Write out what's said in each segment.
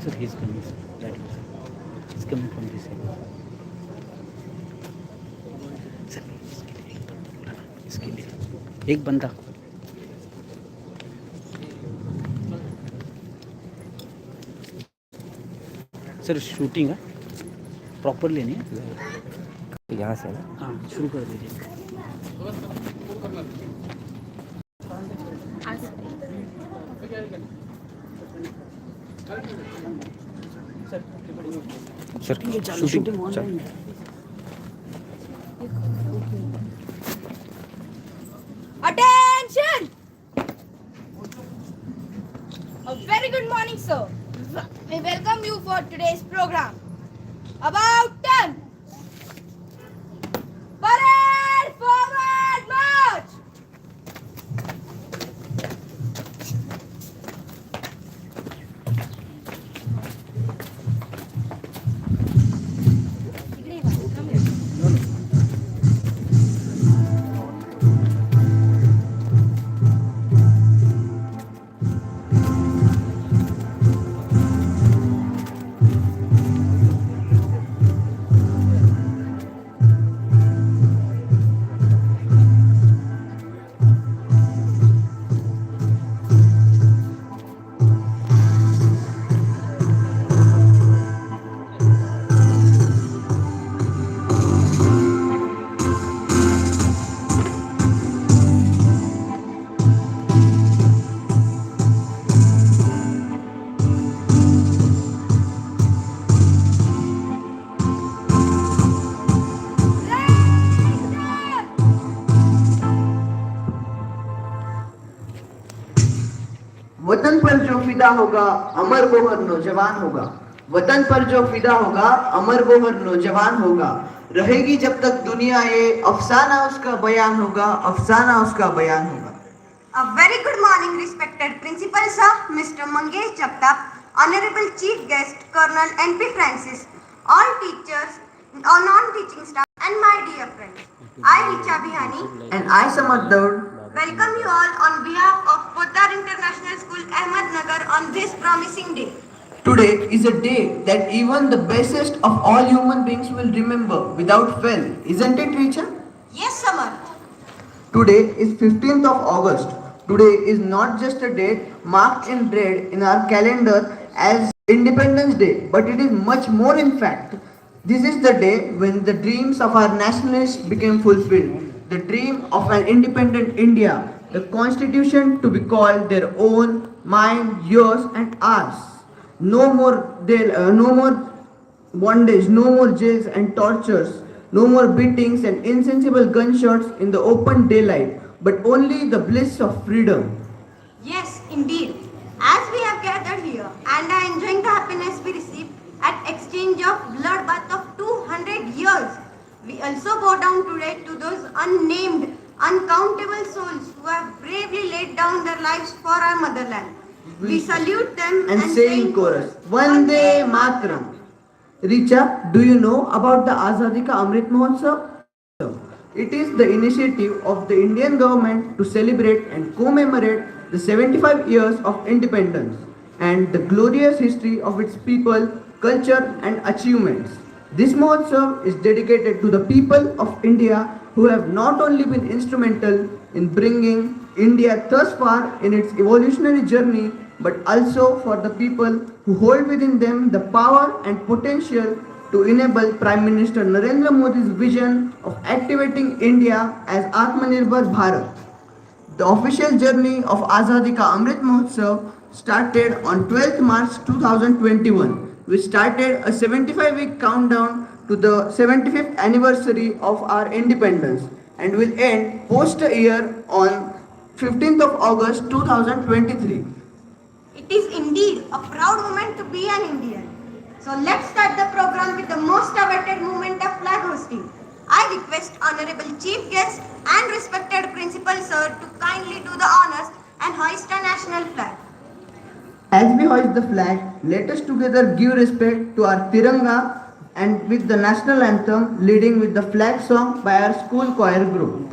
sir, he's coming, sir. That way, sir. He's coming from this side. Sir, इसके लिए एक बंदा sir shooting है प्रॉपर लेनी है यहाँ से ना हाँ शुरू कर दीजिए sir shooting Attention! A very good morning, sir. We welcome you for today's program. About 10. Parade forward march! वतन पर जो फिदा होगा अमर वो हर नौजवान होगा वतन पर जो फिदा होगा अमर वो हर नौजवान होगा रहेगी जब तक दुनिया ये अफसाना उसका बयान होगा अफसाना उसका बयान होगा A very good morning, respected Principal Sir, Mr. Mangesh Jagtap, Honorable Chief Guest, Colonel N.P. Francis, all teachers, all non-teaching staff, and my dear friends. I, Richa Bihani, and I Samad Daud welcome you all on behalf of Podar International School, A.Nagar on this promising day. Today is a day that even the bestest of all human beings will remember without fail, isn't it, Richa? Yes, Samad. Today is 15th of August. Today is not just a date marked in red in our calendar as Independence Day, but it is much more in fact. This is the day when the dreams of our nationalists became fulfilled. The dream of an independent India, the constitution to be called their own, mine, yours and ours. No more bondage, no more jails and tortures, no more beatings and insensible gunshots in the open daylight, but only the bliss of freedom. Yes, indeed. As we have gathered here and are enjoying the happiness we received at exchange of bloodbath of 200 years, we also bow down today to those unnamed, uncountable souls who have bravely laid down their lives for our motherland. We salute them and say in chorus, Vande Mataram. Richa, do you know about the Azadi ka Amrit Mahotsav? It is the initiative of the Indian government to celebrate and commemorate the 75 years of independence and the glorious history of its people, culture and achievements. This Mahotsav is dedicated to the people of India who have not only been instrumental in bringing India thus far in its evolutionary journey, but also for the people who hold within them the power and potential to enable Prime Minister Narendra Modi's vision of activating India as Atmanirbhar Bharat. The official journey of Azadi Ka Amrit Mahotsav started on 12th March 2021, which started a 75-week countdown to the 75th anniversary of our independence and will end post a year on 15th of August 2023. It is indeed a proud moment to be an Indian. So let's start the program with the most awaited moment of flag hosting. I request Honorable Chief Guest and respected Principal Sir to kindly do the honors and hoist our national flag. As we hoist the flag, let us together give respect to our Tiranga and with the national anthem leading with the flag song by our school choir group.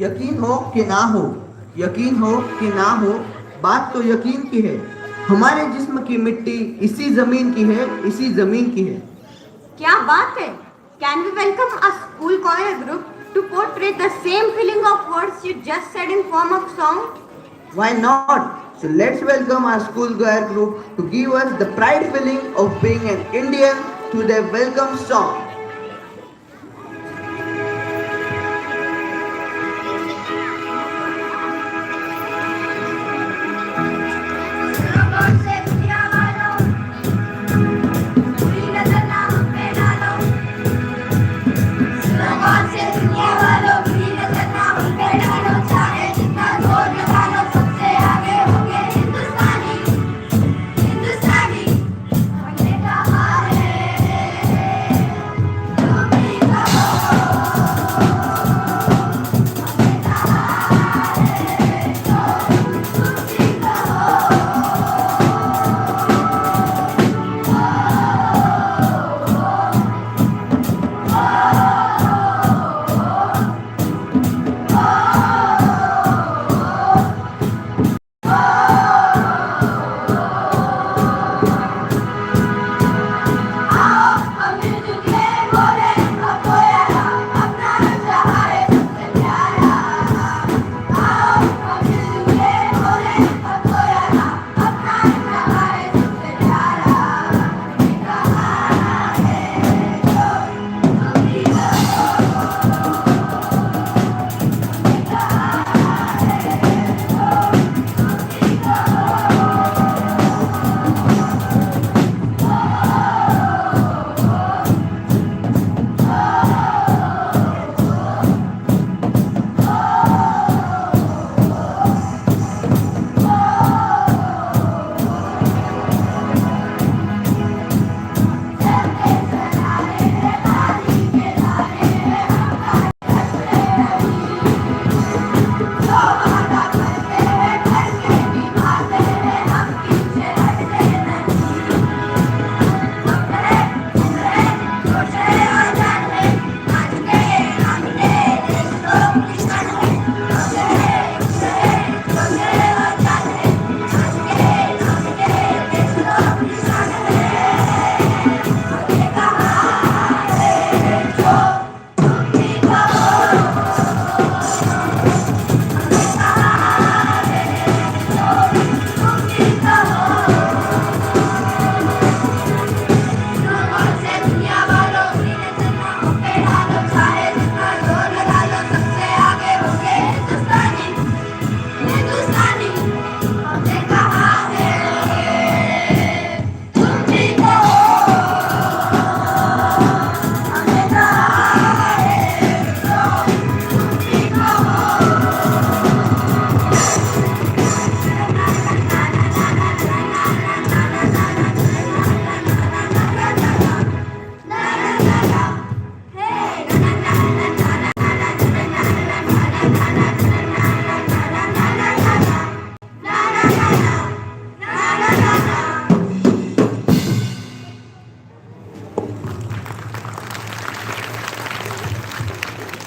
यकीन हो कि ना हो, यकीन हो कि ना हो, बात तो यकीन की है। हमारे जिस्म की मिट्टी इसी जमीन की है, इसी जमीन की है। क्या बात है? Can we welcome a school choir group to portray the same feeling of words you just said in form of song? Why not? So let's welcome our school choir group to give us the pride feeling of being an Indian through their welcome song.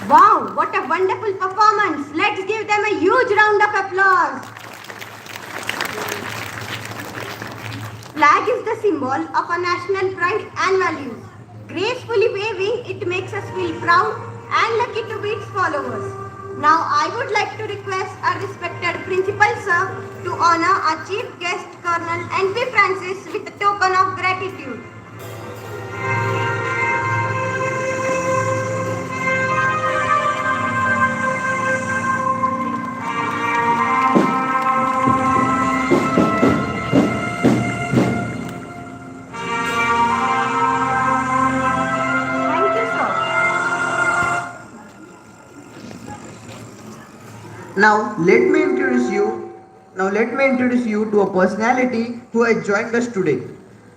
Wow, what a wonderful performance. Let's give them a huge round of applause. Flag is the symbol of our national pride and values. Gracefully waving, it makes us feel proud and lucky to be its followers. Now I would like to request our respected principal sir to honor our chief guest Colonel N.P. Francis with a token of gratitude. Thank you, sir. Now let me introduce you to a personality who has joined us today.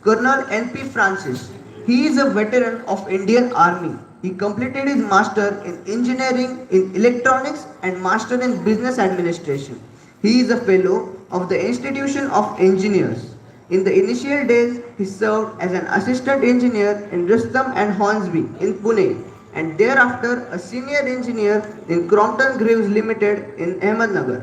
Colonel N.P. Francis. He is a veteran of Indian Army. He completed his master in engineering in electronics and master in business administration. He is a fellow of the Institution of Engineers. In the initial days, he served as an assistant engineer in Rustom and Hornsby in Pune and thereafter a senior engineer in Crompton Greaves Limited in Ahmednagar.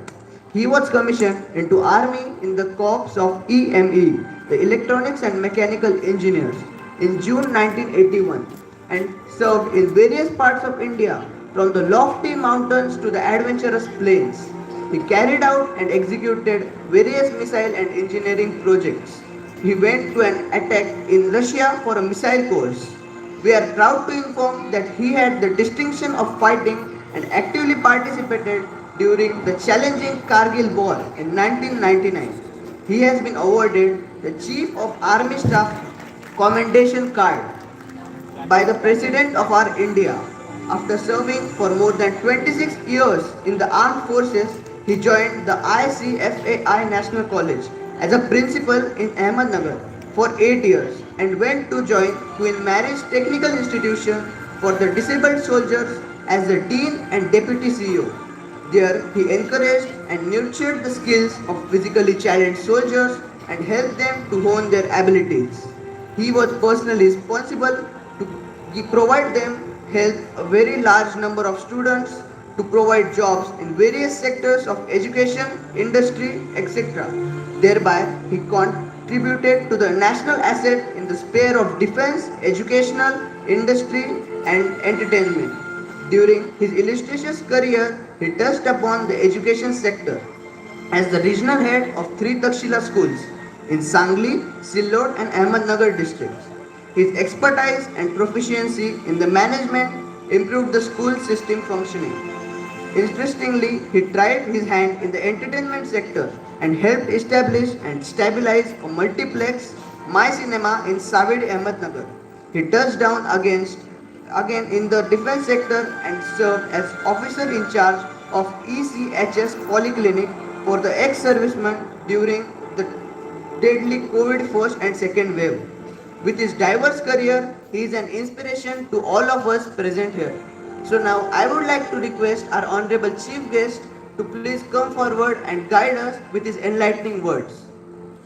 He was commissioned into army in the corps of EME, the Electronics and Mechanical Engineers, in June 1981 and served in various parts of India from the lofty mountains to the adventurous plains. He carried out and executed various missile and engineering projects. He went to an attack in Russia for a missile course. We are proud to inform that he had the distinction of fighting and actively participated during the challenging Kargil War in 1999. He has been awarded the Chief of Army Staff Commendation Card by the President of our India. After serving for more than 26 years in the armed forces, he joined the ICFAI National College as a principal in Ahmednagar for 8 years and went to join Queen Mary's Technical Institution for the Disabled Soldiers as the Dean and Deputy CEO. There, he encouraged and nurtured the skills of physically challenged soldiers and helped them to hone their abilities. He was personally responsible to provide them help a very large number of students to provide jobs in various sectors of education, industry, etc. Thereby, he contributed to the national asset in the sphere of defense, educational, industry and entertainment. During his illustrious career, he touched upon the education sector as the regional head of 3 Takshila schools in Sangli, Sillod and Ahmednagar districts. His expertise and proficiency in the management improved the school system functioning. Interestingly, he tried his hand in the entertainment sector and helped establish and stabilize a multiplex, My Cinema in Savedi, Ahmednagar. He touched down again in the defense sector and served as officer in charge of ECHS Polyclinic for the ex-servicemen during the deadly COVID first and second wave. With his diverse career, he is an inspiration to all of us present here. So now I would like to request our honorable chief guest to please come forward and guide us with his enlightening words.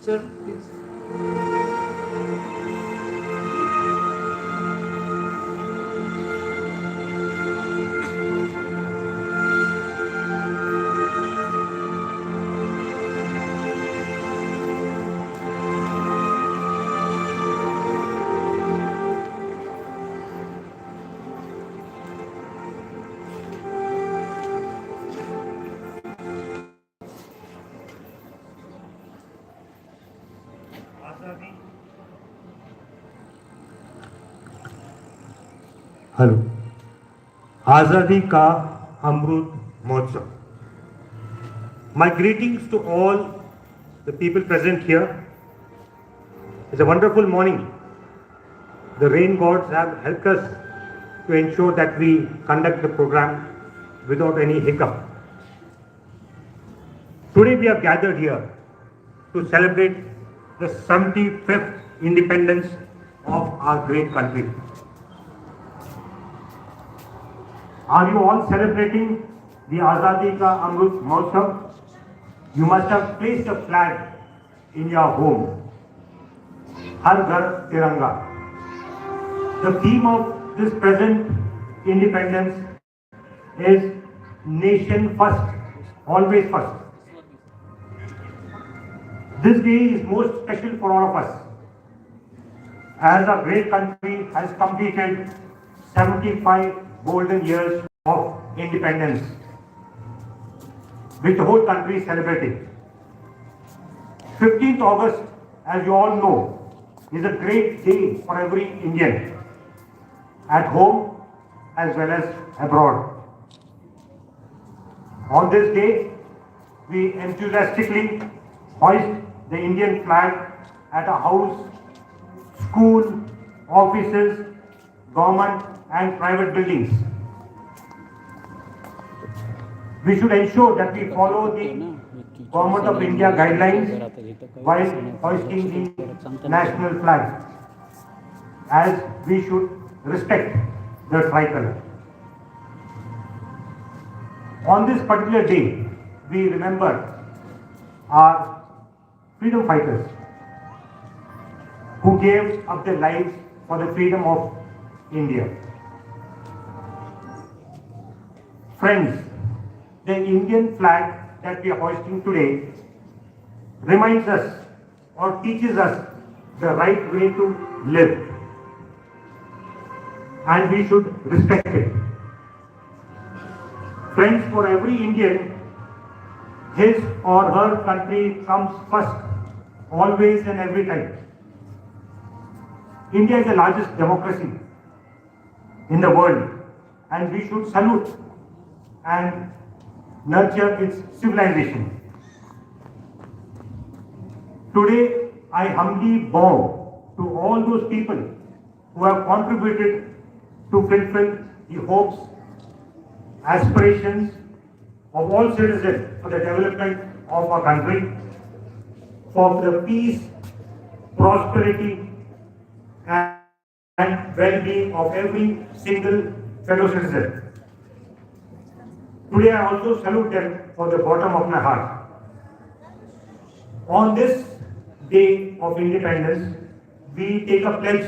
Sir, please. Hello आज़ादी का Amrit Mahotsav. My greetings to all the people present here. It's a wonderful morning. The rain gods have helped us to ensure that we conduct the program without any hiccup. Today we have gathered here to celebrate the 75th independence of our great country. Are you all celebrating the Azadi ka Amrit Mahotsav? You must have placed a flag in your home. Har Ghar Tiranga. The theme of this present independence is nation first, always first. This day is most special for all of us, as our great country has completed 75 golden years of independence, which the whole country is celebrating. 15th August, as you all know, is a great day for every Indian, at home as well as abroad. On this day, we enthusiastically hoist the Indian flag at a house, school, offices, government and private buildings. We should ensure that we follow the Government of India guidelines while hoisting the national flag, as we should respect the tricolor. On this particular day, we remember our freedom fighters who gave up their lives for the freedom of India. Friends, the Indian flag that we are hoisting today reminds us or teaches us the right way to live, and we should respect it. Friends, for every Indian, his or her country comes first, always and every time. India is the largest democracy in the world, and we should salute and nurture its civilization. Today, I humbly bow to all those people who have contributed to fulfill the hopes, aspirations of all citizens for the development of our country, for the peace, prosperity, and well-being of every single fellow citizen. Today, I also salute them from the bottom of my heart. On this day of independence, we take a pledge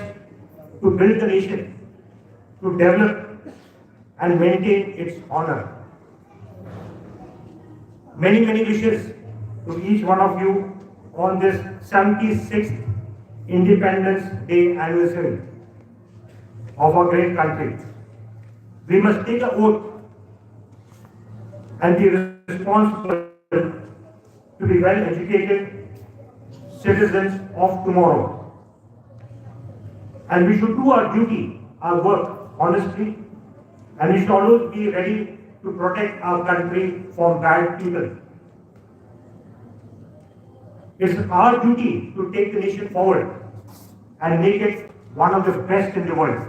to build the nation, to develop and maintain its honor. Many, many wishes to each one of you on this 76th Independence Day anniversary of our great country. We must take an oath and be responsible to be well-educated citizens of tomorrow. And we should do our duty, our work honestly, and we should always be ready to protect our country from bad people. It's our duty to take the nation forward and make it one of the best in the world.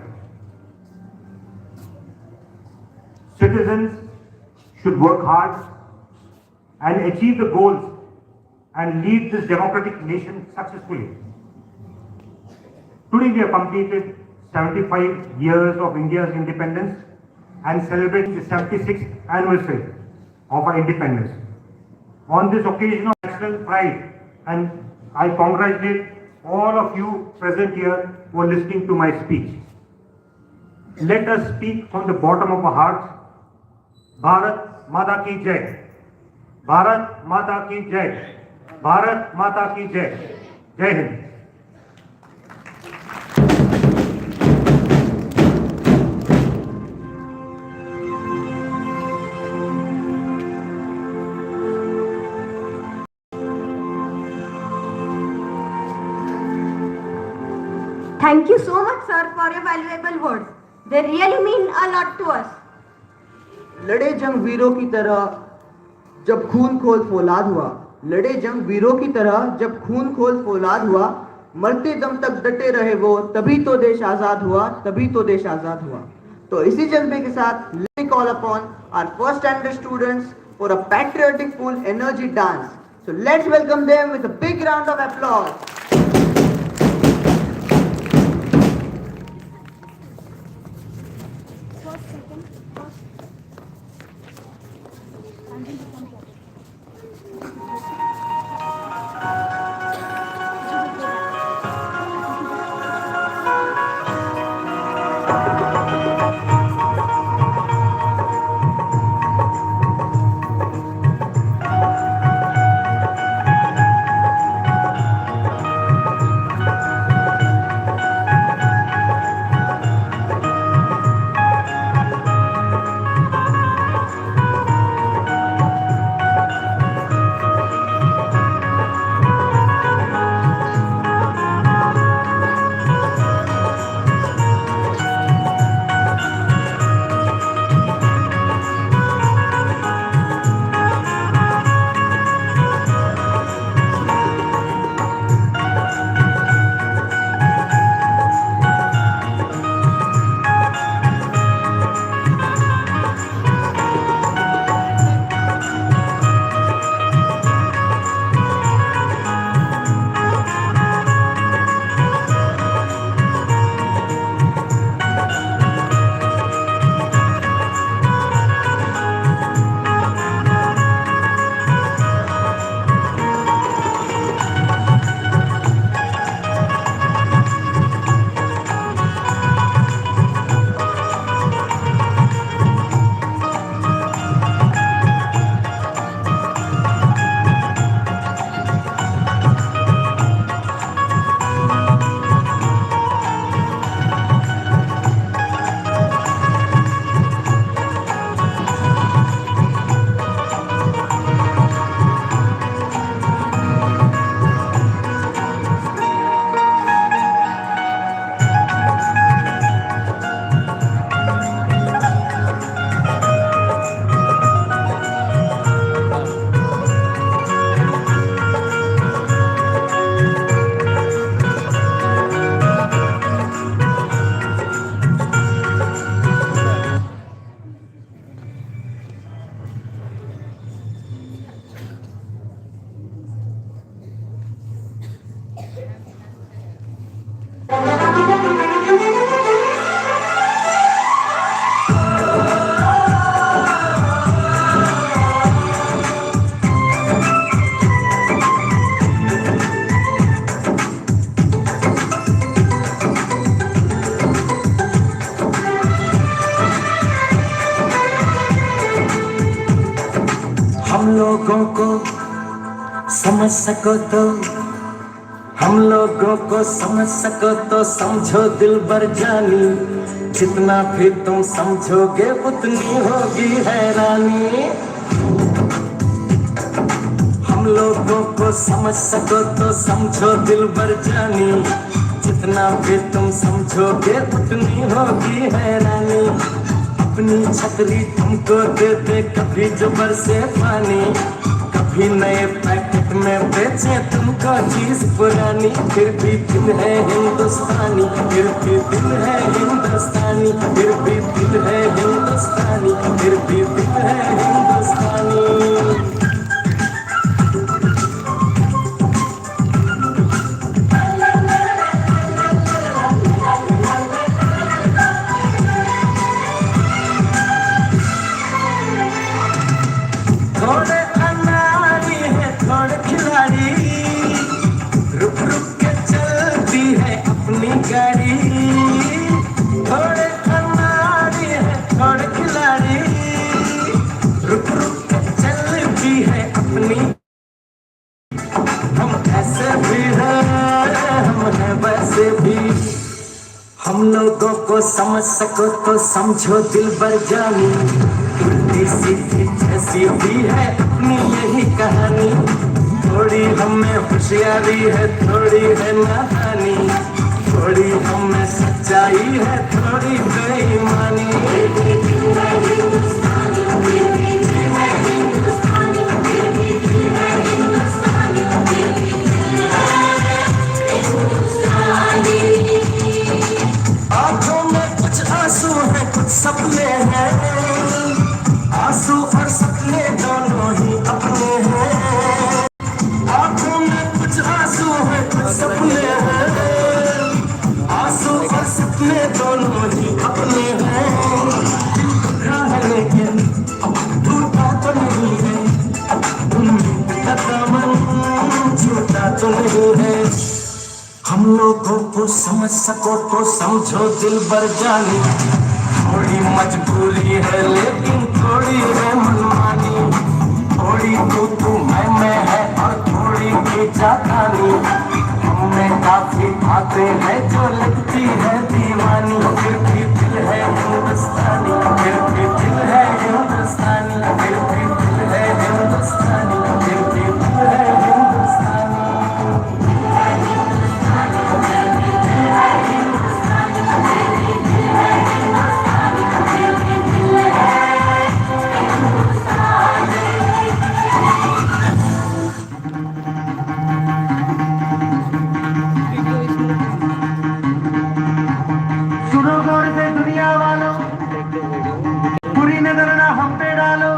Citizens should work hard and achieve the goals and lead this democratic nation successfully. Today we have completed 75 years of India's independence and celebrate the 76th anniversary of our independence. On this occasion of national pride, and I congratulate all of you present here who are listening to my speech. Let us speak from the bottom of our hearts. Bharat Mata Ki Jai. Bharat Mata Ki Jai. Bharat Mata Ki Jai. Jai Hind. Thank you so much, sir, for your valuable words. They really mean a lot to us. लड़े जंग वीरों की तरह जब खून खोल फौलाद हुआ, लड़े जंग वीरों की तरह जब खून खोल फौलाद हुआ, मरते दम तक डटे रहे वो, तभी तो देश आजाद हुआ, तभी तो देश आजाद हुआ। तो इसी जज्बे के साथ let me call upon our first standard students for a patriotic full energy dance. So let's welcome them with a big round of applause. हम लोगों को समझ सको तो, हम लोगों को समझ सको तो समझो दिल भर जानी, जितना भी तुम समझोगे उतनी होगी हैरानी। हम लोगों को समझ सको तो समझो दिल भर जानी, जितना भी तुम समझोगे उतनी होगी हैरानी। अपनी छतरी तुमको दे दे कभी जो बरसे पानी, कभी नए पैकेट में बेचे तुमको चीज पुरानी, फिर भी दिल है हिंदुस्तानी, फिर भी दिल है हिंदुस्तानी, फिर भी दिल है हिंदुस्तानी, फिर भी दिल है हिंदुस्तानी। थोड़े अनाड़ी है थोड़े खिलाड़ी, रुक रुक के चलती है अपनी गाड़ी। थोड़े अनाड़ी है थोड़े खिलाड़ी, रुक रुक के चलती है अपनी। हम ऐसे भी हैं हम हैं वैसे भी, हम लोगों को समझ सको तो समझो दिल भर जानी, उल्टी सीधी जैसी भी है अपनी यही कहानी। थोड़ी हमें होशियारी है थोड़ी है नादानी, थोड़ी हमें सच्चाई है थोड़ी बेईमानी। आंखों में कुछ आंसू है कुछ सपने हैं, आंसू और सपने दोनों ही अपने हैं। आंखों में कुछ आंसू है कुछ सपने हैं, आंसू और सपने दोनों ही अपने हैं। दिल टूटा है लेकिन टूटा तो नहीं है, उम्मीद का दामन छूटा तो नहीं है। हम लोगों को समझ सको तो समझो दिल भर जानी, थोड़ी मजबूरी है लेकिन थोड़ी है मनमानी। थोड़ी तू मैं है और थोड़ी की जातानी, हमें काफी बातें हैं जो लगती है दीवानी। फिर भी दिल है हिंदुस्तानी, फिर भी दिल है हिंदुस्तानी, फिर भी दिल है हिंदुस्तानी, फिर भी दिल है हिंदुस्तानी। सुनो गौर से दुनिया वालों, बुरी नजर ना हम पे डालो।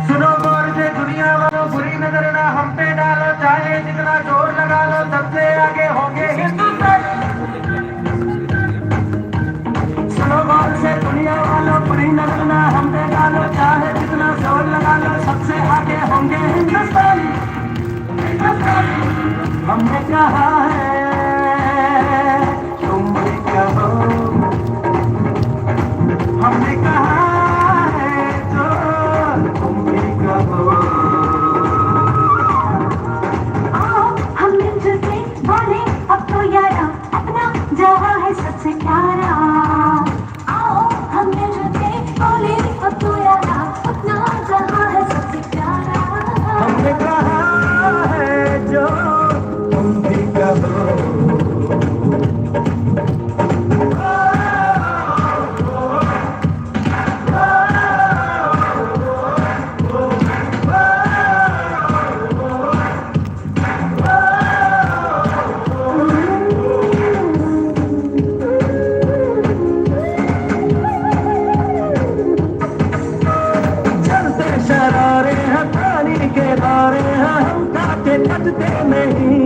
सुनो गौर से दुनिया वालों, बुरी नजर ना हम पे डालो। चाहे जितना जोर लगा लो सबसे आगे होंगे हिंदुस्तानी। सुनो गौर से दुनिया वालों, बुरी नजर ना हम पे डालो। चाहे जितना जोर लगा लो सबसे आगे होंगे हिंदुस्तानी। हमने कहा है तुम भी कहो, हमने कहा है जो तुम भी कहो। आओ हम मिलजुल के बोले अब तो यारा, अपना जहां है सबसे प्यारा। आओ हम मिलजुल के बोले अब तो यारा, अपना जहां है सबसे प्यारा। हमने कहा है जो तुम भी कहो। चलते शरारे हैं पानी के धारे हैं, हम काटे कटते नहीं।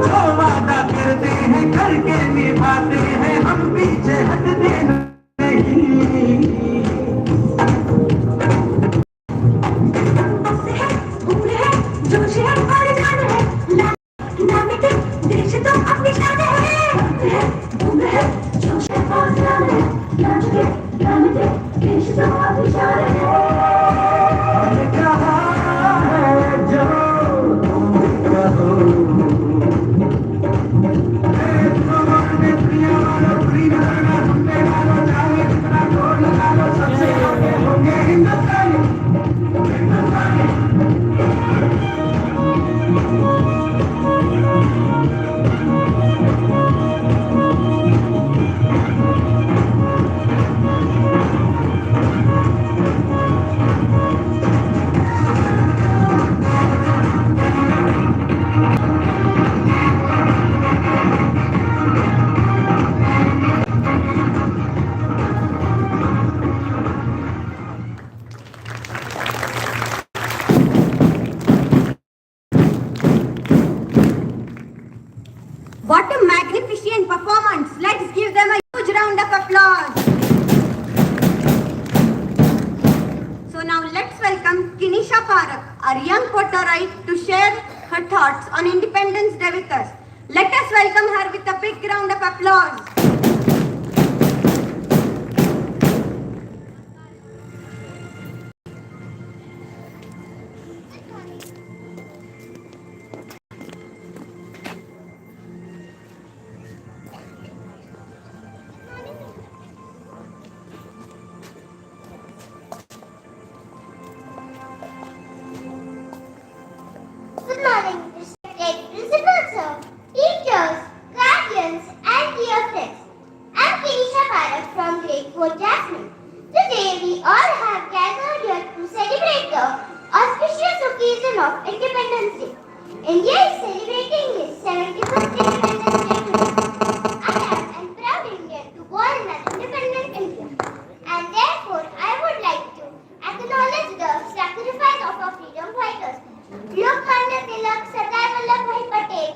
जो वादा करते हैं करके निभाते हैं, हम पीछे हटते नहीं। उम्र है जोश है और जान है, ना मिटे देश तो अपनी शान है। with a big round of applause. Good morning, respected principal sir, teachers, guardians, and dear friends. I'm Kinisha Parak from grade 4 Jasmine. Today we all have gathered here to celebrate the auspicious occasion of Independence Day. India is celebrating its 71st Independence Day today. I am proud Indian to born in an independent India, and therefore I would like to acknowledge the sacrifice of our freedom fighters. Lokmanya Tilak, Sardar Vallabhbhai Patel,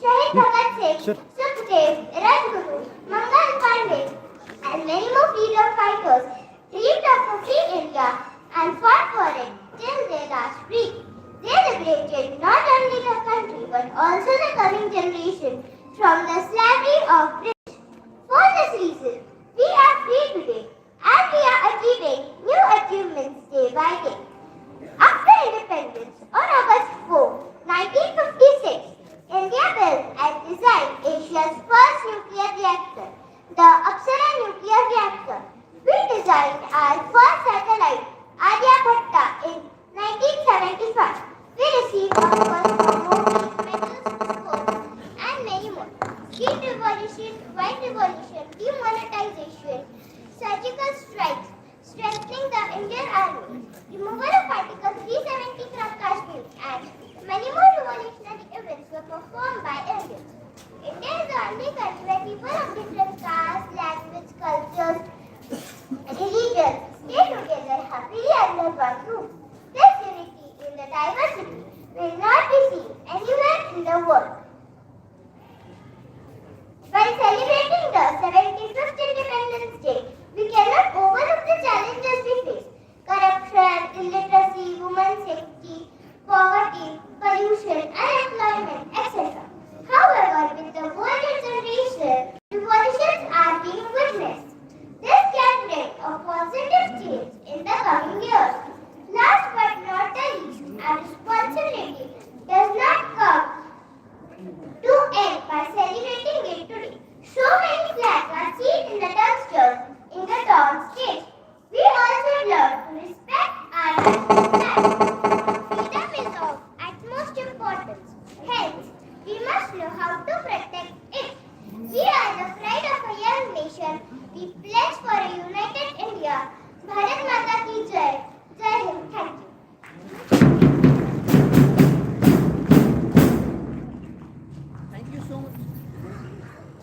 Shahid Bhagat Singh, Sukhdev, Rajguru, Mangal Pandey, and many more freedom fighters dreamed of a free India and fought for it till their last breath. They liberated not only the country but also the coming generation from the slavery of British. For this reason, we are free today and we are achieving new achievements day by day. After independence, on August 4, 1956, India built and designed Asia's first nuclear reactor, the Apsara nuclear reactor. We designed our first satellite, Aryabhatta, in 1975. We received offers for more medals, sports, and many more. Green Revolution, White Revolution, demonetization, surgical strikes, strengthening the Indian Army, removal of Article 370 from Kashmir, and many more revolutionary events were performed by Indians. India is the only country where people of different castes, language, cultures, religions stay together happily under one roof. This unity in the diversity will not be seen anywhere in the world. While celebrating the 75th Independence Day, we cannot overlook the challenges we face: corruption, illiteracy, women's safety, poverty, pollution, unemployment, etc. However, with the world generation, revolutions are being witnessed. This can bring a positive change in the coming years. Last but not the least, our responsibility does not come to end by celebrating it today. So many flags are seen in the dumpsters in the town state. We also learn to respect our national flag. Freedom is of utmost importance. Hence, we must know how to protect it. We are the pride of a young nation. We pledge for a united India. Bharat Mata ki Jai. Jai Hind. Thank you.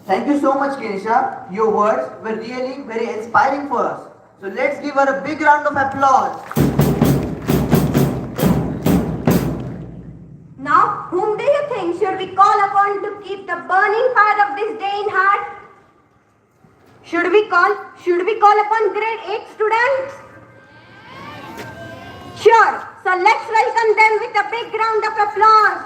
Thank you so much, Kinisha. Your words were really very inspiring for us. So let's give her a big round of applause. Now, whom do you think should we call upon to keep the burning fire of this day in heart? Should we call upon grade 8 students? Sure. So let's welcome them with a big round of applause.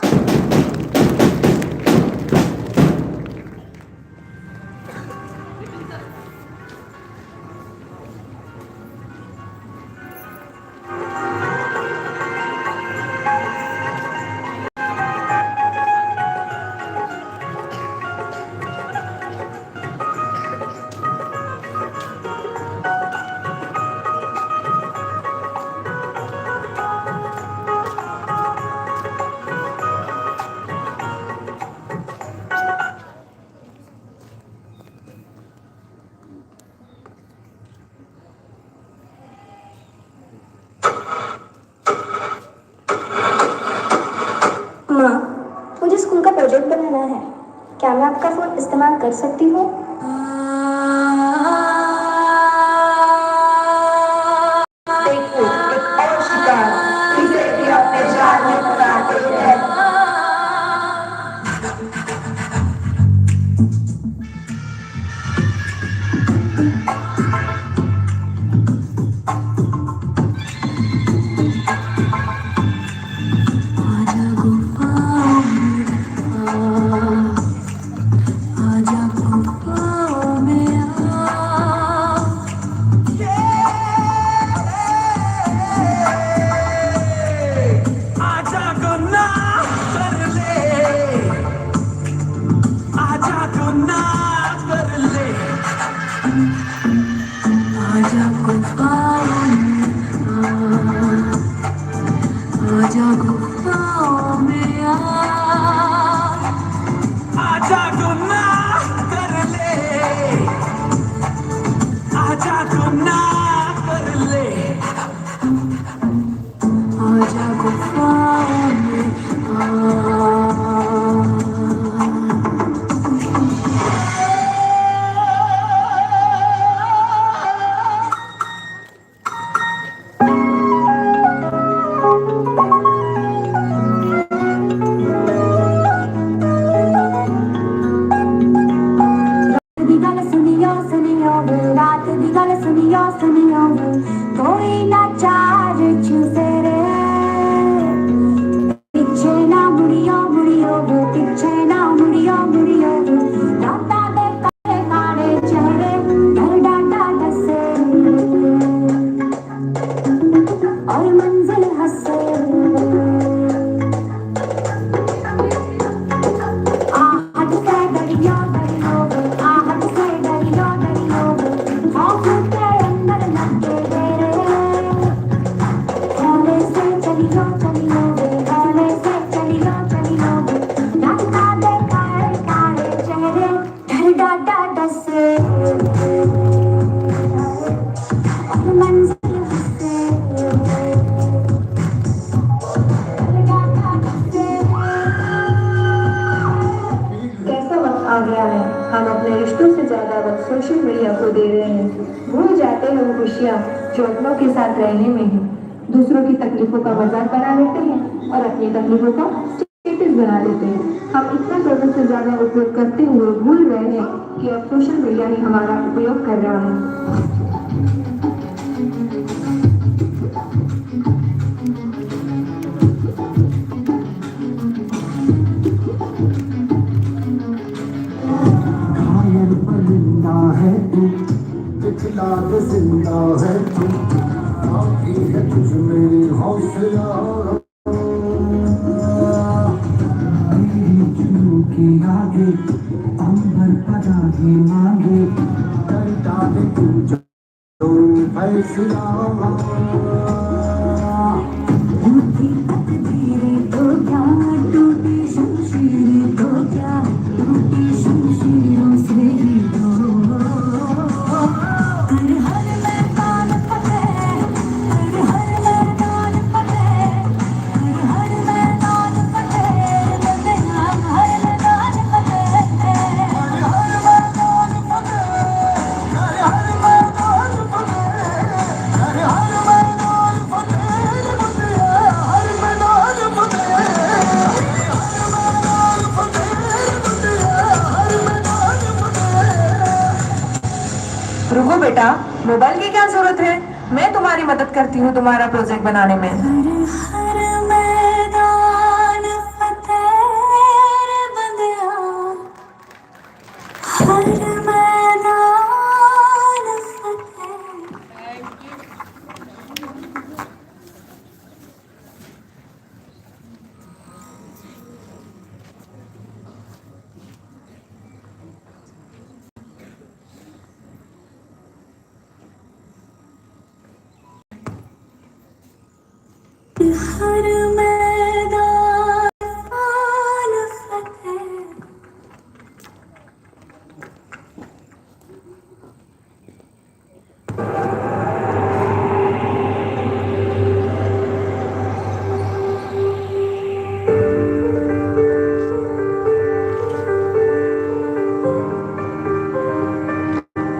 मुझे school का project बनाना है, क्या मैं आपका phone इस्तेमाल कर सकती हूँ? देखो, एक और शिकार, इसे भी अपने जाल में फंसाते हैं। आ गया है। हम अपने रिश्तों से ज्यादा वक्त सोशल मीडिया को दे रहे हैं। भूल जाते हैं वो खुशियाँ जो अपनों के साथ रहने में है। दूसरों की तकलीफों का मजाक बना लेते हैं और अपनी तकलीफों का स्टेटस बना लेते हैं। हम इतना जरूरत से ज्यादा उपयोग करते हुए भूल रहे हैं कि अब सोशल मीडिया ही हमारा उपयोग कर रहा है। परिंदा है तू, दिखला दे जिंदा है तू, बाकी है तुझ में हौसला। तेरी जुनून के आगे अंबर पदा ही मांगे, करता दे तू जो फैसला। टूटी तकदीरें तो क्या, टूटी शमशीरें तो क्या, टूटी शमशीरों से ही तो कर हर मैदान फतेह, कर हर मैदान फतेह, कर हर मैदान फतेह, बंदेया हर मैदान फतेह, कर हर मैदान फतेह, कर हर मैदान फतेह, कर हर मैदान फतेह, बंदेया हर मैदान फतेह, हर मैदान फतेह, बंदेया हर मैदान फतेह। रुको बेटा, मोबाइल की क्या जरूरत है? मैं तुम्हारी मदद करती हूँ तुम्हारा प्रोजेक्ट बनाने में। हर मैदान फतेह बंदेया, हर मैदान फतेह। हर मैदान फतेह।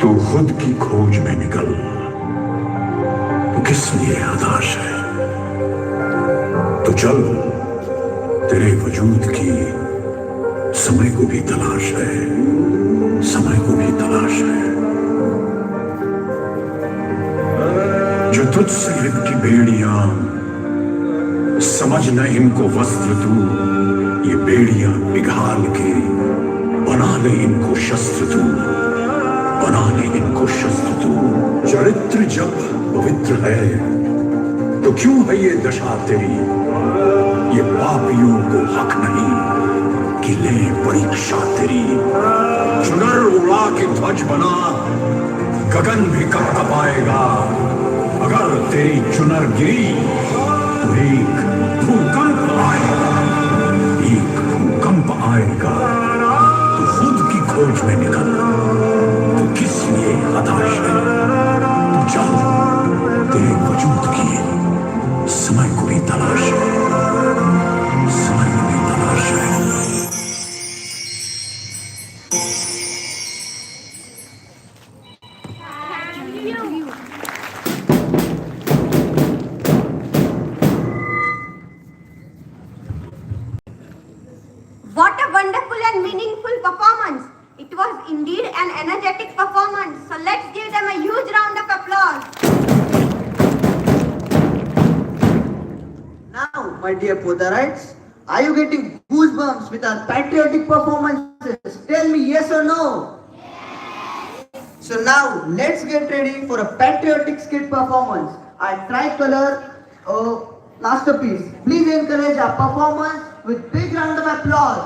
तू खुद की खोज में निकल, तू किस लिए हताश है? तो चल, तेरे वजूद की समय को भी तलाश है, समय को भी तलाश है। जो तुझसे लिपटी बेड़ियां, समझ न इनको वस्त्र तू, ये बेड़ियां पिघाल के बना ले इनको शस्त्र तू, बना ले इनको शस्त्र तू। चरित्र जब पवित्र है तो क्यों है ये दशा तेरी? ये पापियों को हक नहीं कि ले परीक्षा तेरी। चुनर उड़ा के ध्वज बना, गगन भी कंपाएगा। अगर तेरी चुनर गिरी तो एक भूकंप आएगा, एक भूकंप आएगा। तो खुद की खोज में निकल, तो किस लिए हताश है? तू चल, तेरे वजूद की समय को भी तलाश है, समय को भी तलाश है। What a wonderful and meaningful performance. It was indeed an energetic performance. So let's give them a huge round of applause. Now, my dear Podarites, are you getting goosebumps with our patriotic performances? Tell me yes or no. So now, let's get ready for a patriotic skit performance. Our tricolor masterpiece. Please encourage our performance with big round of applause.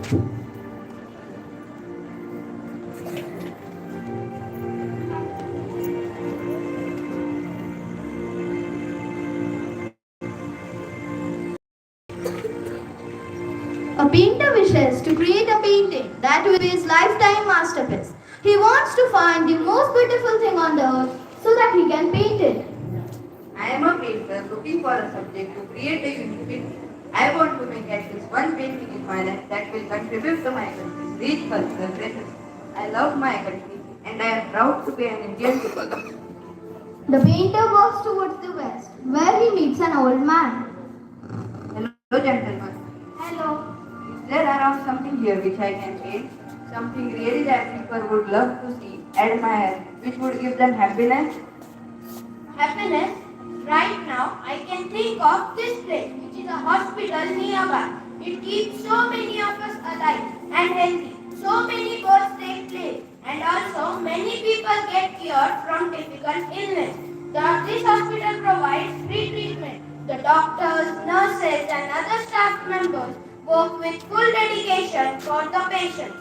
A painter wishes to create a painting that will be his lifetime masterpiece. He wants to find the most beautiful thing on the earth so that he can paint it. I am a painter looking for a subject to create a unique painting. I want to make at least one painting in my life that will contribute to my country's rich cultural treasures. I love my country and I am proud to be an Indian citizen. The painter walks towards the west, where he meets an old man. Hello gentlemen. Hello. Is there around something here which I can paint? Something really that people would love to see, admire, which would give them happiness? Happiness? Right now, I can think of this place, which is a hospital nearby. It keeps so many of us alive and healthy. So many births take place, and also many people get cured from difficult illness. This hospital provides free treatment. The doctors, nurses, and other staff members work with full dedication for the patient.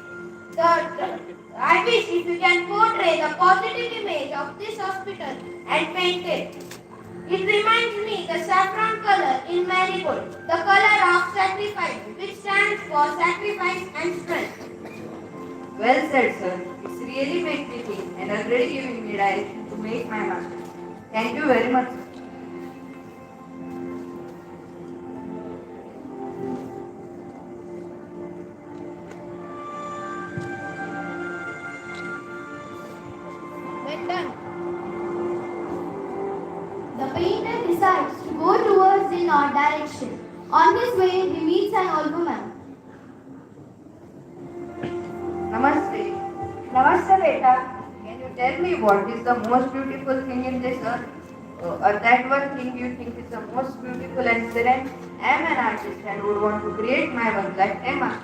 I wish if you can portray the positive image of this hospital and paint it. It reminds me the saffron color in marigold, the color of sacrifice, which stands for sacrifice and strength. Well said, sir. It's really made me think and already giving me direction to make my master. Thank you very much, sir. When done, the painter decides to go towards the north direction. On his way, he meets an old woman. Namaste. Namaste, beta. Can you tell me what is the most beautiful thing in this earth? Or that one thing you think is the most beautiful and serene? I am an artist and would want to create my work like Emma.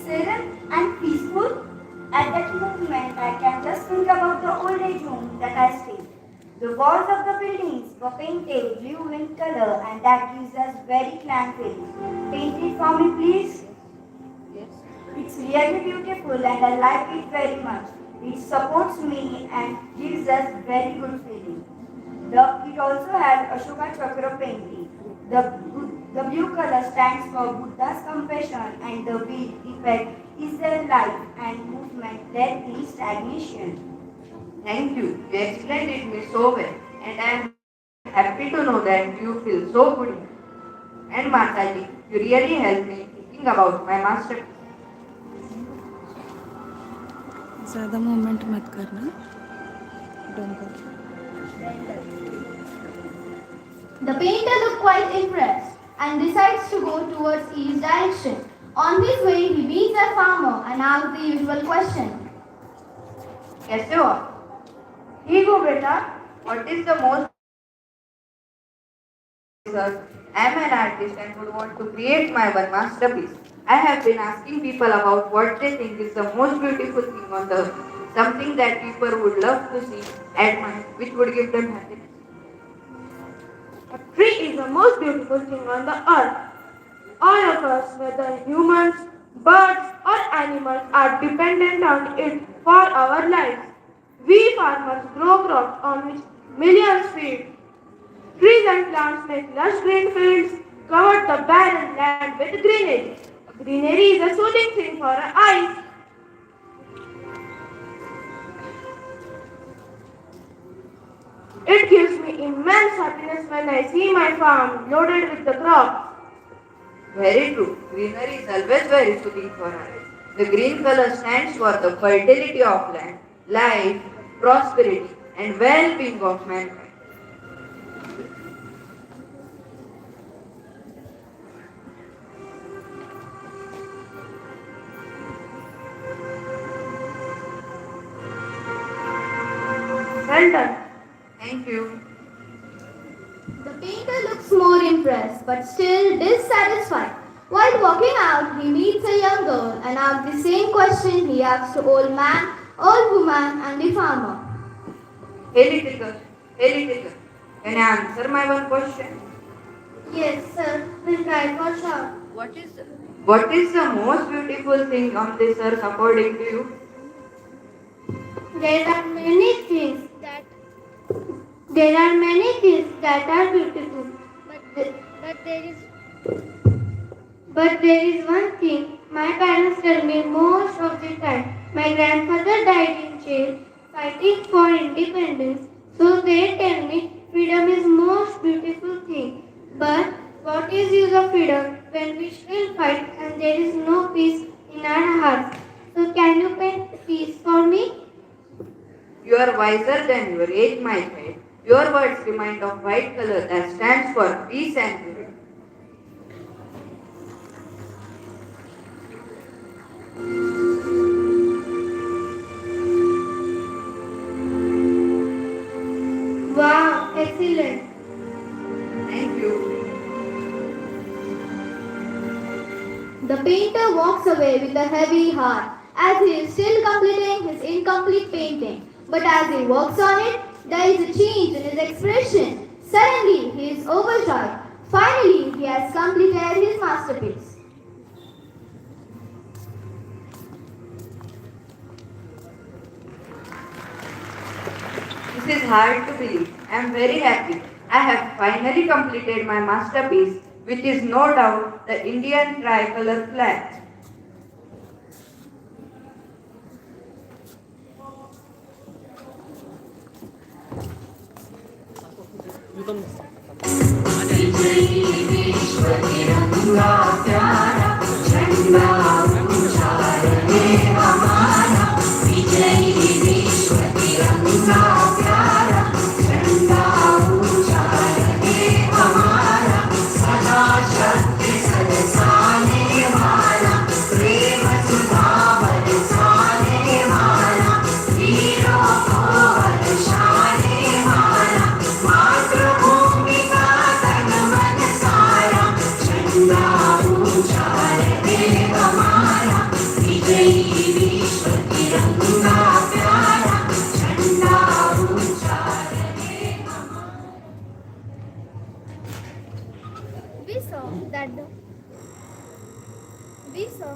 Serene and peaceful. At that moment, I can just think about the old age home that I stayed. The walls of the buildings were painted blue in color, and that gives us very clean feeling. Paint it for me, please. Yes. It's really beautiful, and I like it very much. It supports me and gives us very good feeling. It also has Ashoka Chakra painting. The blue color stands for Buddha's compassion, and the wheel effect is their life and movement, there is stagnation. Thank you. You explained it me so well, and I am happy to know that you feel so good. And Mataji, you really helped me thinking about my masterpiece. ज़्यादा movement मत करना don't go The painter looked quite impressed and decides to go towards east direction. On his way, he meets a farmer and asks the usual question. कैसे हो आप? ठीक हो बेटा? What is the most sir? I am an artist and would want to create my one masterpiece. I have been asking people about what they think is the most beautiful thing on the earth. Something that people would love to see, admire, which would give them happiness. A tree is the most beautiful thing on the earth. All of us, whether humans, birds or animals, are dependent on it for our lives. We farmers grow crops on which millions feed. Trees and plants make lush green fields, cover the barren land with greenery. Greenery is a soothing thing for our eyes. It gives me immense happiness when I see my farm loaded with the crops. Very true. Greenery is always very soothing for our eyes. The green color stands for the fertility of land, life, prosperity, and well-being of mankind. Well done. Thank you. The painter looks more impressed but still dissatisfied. While walking out, he meets a young girl and asks the same question he asked to old man, old woman and the farmer. Hey little girl, can I answer my one question? Yes, sir. We'll try for sure. What is What is the most beautiful thing on this earth according to you? There are many things that are beautiful, but there is one thing my parents tell me most of the time. My grandfather died in jail fighting for independence, so they tell me freedom is most beautiful thing. But what is use of freedom when we still fight and there is no peace in our hearts? So can you paint peace for me? You are wiser than your age, my child. Your words remind of white color that stands for peace and purity. Wow, excellent. Thank you. The painter walks away with a heavy heart as he is still completing his incomplete painting. But as he works on it, there is a change in his expression. Suddenly, he is overjoyed. Finally, he has completed his masterpiece. This is hard to believe. I am very happy. I have finally completed my masterpiece, which is no doubt the Indian tricolor flag. We saw that the we saw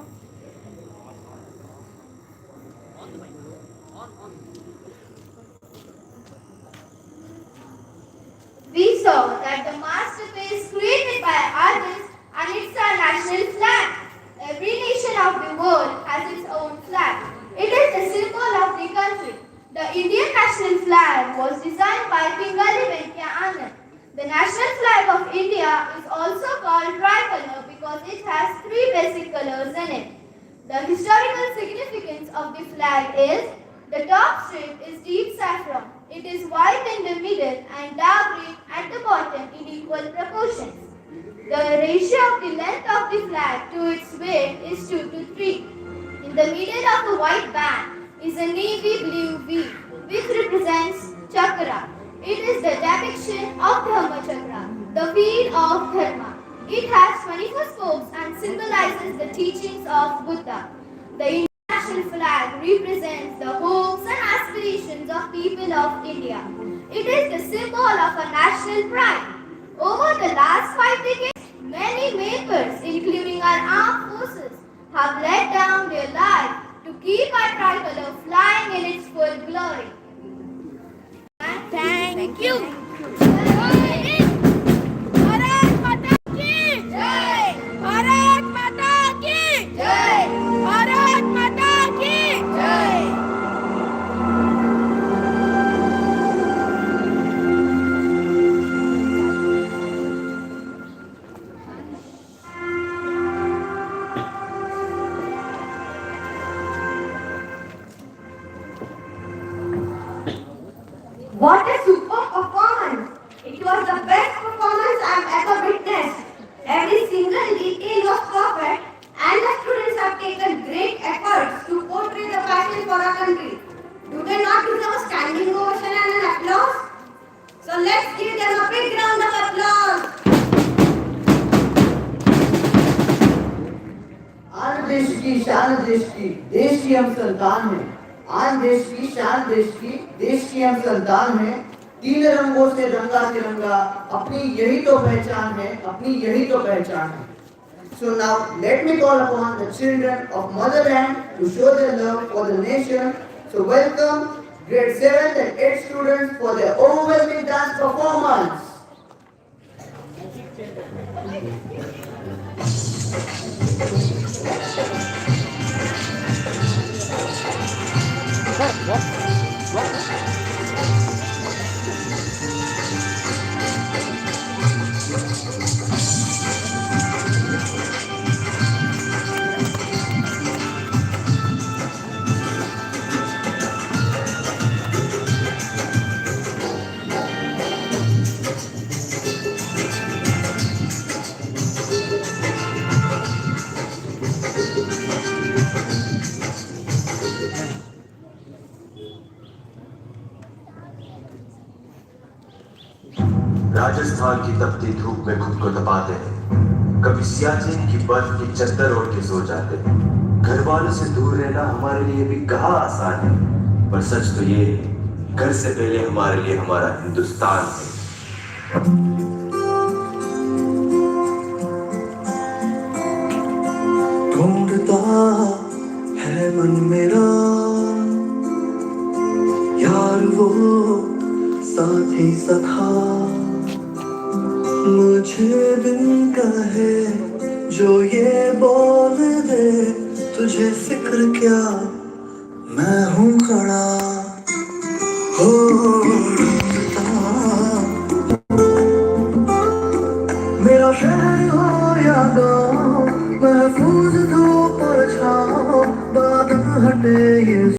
We saw that the masterpiece created by artists and it's our national flag. Every nation of the world has its own flag. It is the symbol of the country. The Indian national flag was designed by Pingali Venkaya Anand. The national flag of India is also called tricolor because it has three basic colors in it. The historical significance of the flag is the top strip is deep saffron. It is white in the middle and dark green at the bottom in equal proportions. The ratio of the length of the flag to its weight is 2 to 3. In the middle of the white band is a navy blue V, which represents chakra. It is the depiction of Dharma chakra, the wheel of Dharma. It has 24 spokes and symbolizes the teachings of Buddha. The national flag represents the hopes and aspirations of people of India. It is the symbol of a national pride. Over the last 5 decades, many makers, including our armed forces, have laid down their lives to keep our tricolor flying in its full glory. Thank you. Bharat Mata ki Jai! Bharat Mata ki Jai! Bharat Mata ki Jai! What a super performance! It was the best performance I have ever witnessed. Every single detail was perfect and the students have taken great efforts to portray the passion for our country. Do they not deserve a standing ovation and an applause? So let's give them a big round of applause. आज देश की शान देश की हम संतान हैं। आज देश की शान देश की हम संतान हैं। तीन रंगों से रंगा तिरंगा अपनी यही तो पहचान है। So now let me call upon the children of motherland to show their love for the nation. So welcome grade 7th and 8th students for their overwhelming dance performance. Rajasthan की तपती धूप में खुद को तपाते हैं, कभी सियाचिन की बर्फ की चद्दर ओढ़ के सो जाते हैं। घर वालों से दूर रहना हमारे लिए भी कहाँ आसान है, पर सच तो ये घर से पहले हमारे लिए हमारा हिंदुस्तान है। ढूंढता है मन मेरा यार वो साथी सखा, मुझे बिन कहे जो ये बोल दे, तुझे फिक्र क्या मैं हूँ खड़ा। हो ढूंढता मेरा शहर हो या गाँव, महफूज धूप और छाँव, बादल हटे